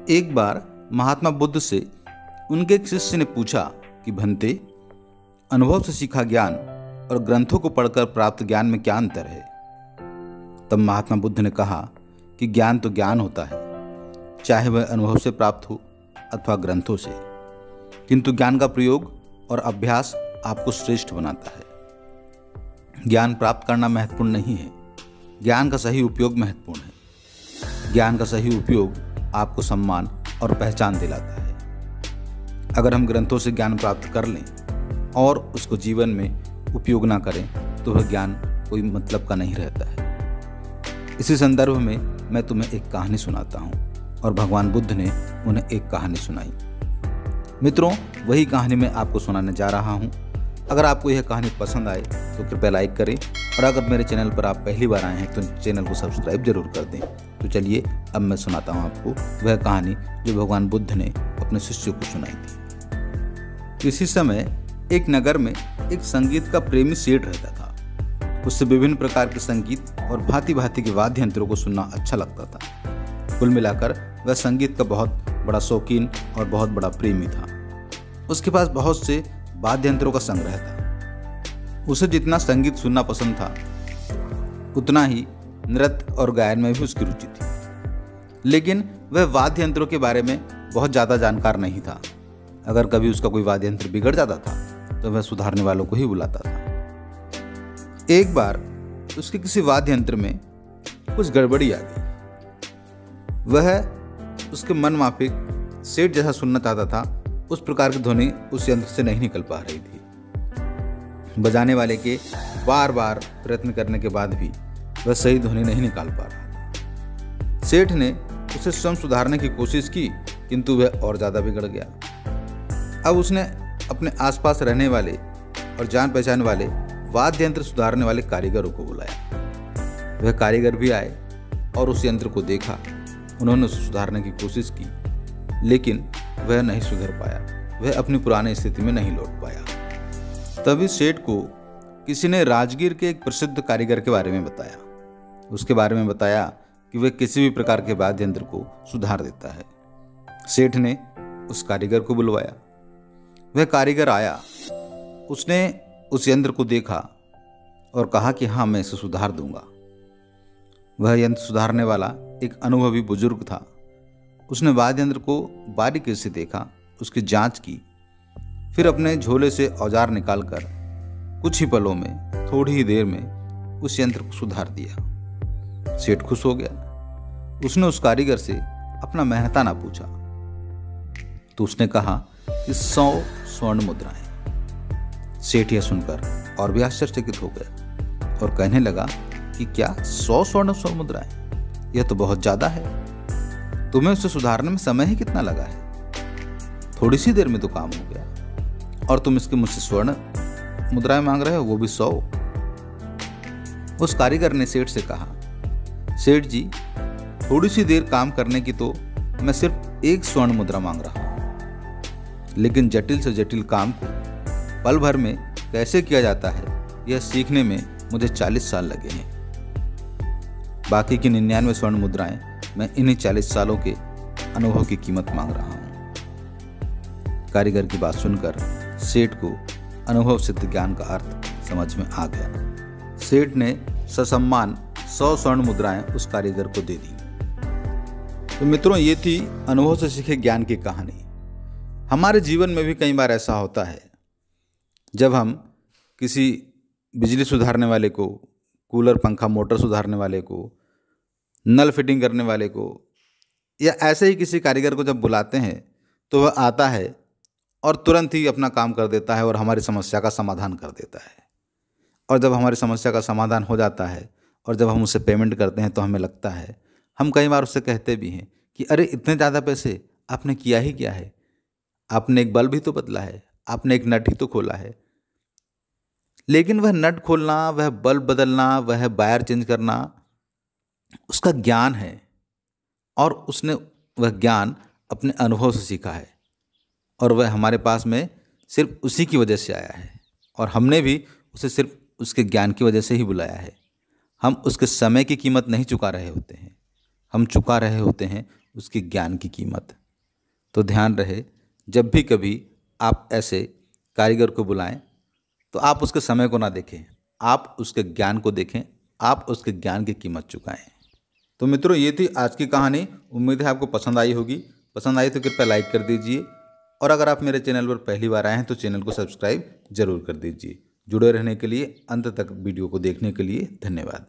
एक बार महात्मा बुद्ध से उनके एक शिष्य ने पूछा कि भंते, अनुभव से सीखा ज्ञान और ग्रंथों को पढ़कर प्राप्त ज्ञान में क्या अंतर है। तब महात्मा बुद्ध ने कहा कि ज्ञान तो ज्ञान होता है, चाहे वह अनुभव से प्राप्त हो अथवा ग्रंथों से, किंतु ज्ञान का प्रयोग और अभ्यास आपको श्रेष्ठ बनाता है। ज्ञान प्राप्त करना महत्वपूर्ण नहीं है, ज्ञान का सही उपयोग महत्वपूर्ण है। ज्ञान का सही उपयोग आपको सम्मान और पहचान दिलाता है। अगर हम ग्रंथों से ज्ञान प्राप्त कर लें और उसको जीवन में उपयोग ना करें तो वह ज्ञान कोई मतलब का नहीं रहता है। इसी संदर्भ में मैं तुम्हें एक कहानी सुनाता हूँ और भगवान बुद्ध ने उन्हें एक कहानी सुनाई। मित्रों, वही कहानी मैं आपको सुनाने जा रहा हूँ। अगर आपको यह कहानी पसंद आए तो कृपया लाइक करें और अगर मेरे चैनल पर आप पहली बार आए हैं तो चैनल को सब्सक्राइब जरूर कर दें। तो चलिए अब मैं सुनाता हूँ आपको वह कहानी जो भगवान बुद्ध ने अपने शिष्य को सुनाई थी। किसी समय एक नगर में एक संगीत का प्रेमी सेठ रहता था। उससे विभिन्न प्रकार के संगीत और भांति भांति के वाद्य यंत्रों को सुनना अच्छा लगता था। कुल मिलाकर वह संगीत का बहुत बड़ा शौकीन और बहुत बड़ा प्रेमी था। उसके पास बहुत से वाद्य यंत्रों का संग्रह था। उसे जितना संगीत सुनना पसंद था उतना ही नृत्य और गायन में भी उसकी रुचि थी। लेकिन वह वाद्य यंत्रों के बारे में बहुत ज़्यादा जानकार नहीं था। अगर कभी उसका कोई वाद्य यंत्र बिगड़ जाता था तो वह सुधारने वालों को ही बुलाता था। एक बार उसके किसी वाद्य यंत्र में कुछ गड़बड़ी आ गई। वह उसके मन माफिक सेठ जैसा सुनना चाहता था, उस प्रकार की ध्वनि उस यंत्र से नहीं निकल पा रही थी। बजाने वाले के बार बार प्रयत्न करने के बाद भी वह सही ध्वनि नहीं निकाल पा रहा। सेठ ने उसे स्वयं सुधारने की कोशिश की, किंतु वह और ज़्यादा बिगड़ गया। अब उसने अपने आसपास रहने वाले और जान पहचान वाले वाद्य यंत्र सुधारने वाले कारीगरों को बुलाया। वह कारीगर भी आए और उस यंत्र को देखा। उन्होंने उसे सुधारने की कोशिश की, लेकिन वह नहीं सुधर पाया। वह अपनी पुरानी स्थिति में नहीं लौट पाया। तभी सेठ को किसी ने राजगीर के एक प्रसिद्ध कारीगर के बारे में बताया। उसके बारे में बताया कि वह किसी भी प्रकार के वाद्य यंत्र को सुधार देता है। सेठ ने उस कारीगर को बुलवाया। वह कारीगर आया। उसने उस यंत्र को देखा और कहा कि हाँ, मैं इसे सुधार दूंगा। वह यंत्र सुधारने वाला एक अनुभवी बुजुर्ग था। उसने वाद्य यंत्र को बारीकी से देखा, उसकी जांच की, फिर अपने झोले से औजार निकालकर कुछ ही पलों में, थोड़ी ही देर में उस यंत्र को सुधार दिया। सेठ खुश हो गया। उसने उस कारीगर से अपना मेहनताना पूछा तो उसने कहा कि 100 स्वर्ण मुद्राएं। सेठ यह सुनकर और भी आश्चर्यचकित हो गया और कहने लगा कि क्या 100 स्वर्ण मुद्राएं? यह तो बहुत ज्यादा है। तुम्हें उसे सुधारने में समय ही कितना लगा है? थोड़ी सी देर में तो काम हो गया और तुम इसके मुझसे स्वर्ण मुद्राएं मांग रहे हो, वो भी 100। उस कारीगर ने सेठ से कहा, सेठ जी, थोड़ी सी देर काम करने की तो मैं सिर्फ 1 स्वर्ण मुद्रा मांग रहा हूं, लेकिन जटिल से जटिल काम को पल भर में कैसे किया जाता है यह सीखने में मुझे 40 साल लगे हैं। बाकी की 99 स्वर्ण मुद्राएं मैं इन्हीं 40 सालों के अनुभव की कीमत मांग रहा हूं। कारीगर की बात सुनकर सेठ को अनुभव सिद्ध ज्ञान का अर्थ समझ में आ गया। सेठ ने ससम्मान 100 स्वर्ण मुद्राएं उस कारीगर को दे दी। तो मित्रों, ये थी अनुभव से सीखे ज्ञान की कहानी। हमारे जीवन में भी कई बार ऐसा होता है, जब हम किसी बिजली सुधारने वाले को, कूलर, पंखा, मोटर सुधारने वाले को, नल फिटिंग करने वाले को या ऐसे ही किसी कारीगर को जब बुलाते हैं तो वह आता है और तुरंत ही अपना काम कर देता है और हमारी समस्या का समाधान कर देता है। और जब हमारी समस्या का समाधान हो जाता है और जब हम उससे पेमेंट करते हैं तो हमें लगता है, हम कई बार उससे कहते भी हैं कि अरे, इतने ज़्यादा पैसे आपने किया ही क्या है? आपने एक बल्ब ही तो बदला है, आपने एक नट ही तो खोला है। लेकिन वह नट खोलना, वह बल्ब बदलना, वह वायर चेंज करना उसका ज्ञान है और उसने वह ज्ञान अपने अनुभव से सीखा है और वह हमारे पास में सिर्फ उसी की वजह से आया है और हमने भी उसे सिर्फ उसके ज्ञान की वजह से ही बुलाया है। हम उसके समय की कीमत नहीं चुका रहे होते हैं, हम चुका रहे होते हैं उसके ज्ञान की कीमत। तो ध्यान रहे, जब भी कभी आप ऐसे कारीगर को बुलाएं तो आप उसके समय को ना देखें, आप उसके ज्ञान को देखें, आप उसके ज्ञान की कीमत चुकाएं। तो मित्रों, ये थी आज की कहानी। उम्मीद है आपको पसंद आई होगी। पसंद आई तो कृपया लाइक कर दीजिए, और अगर आप मेरे चैनल पर पहली बार आए हैं तो चैनल को सब्सक्राइब जरूर कर दीजिए। जुड़े रहने के लिए, अंत तक वीडियो को देखने के लिए धन्यवाद।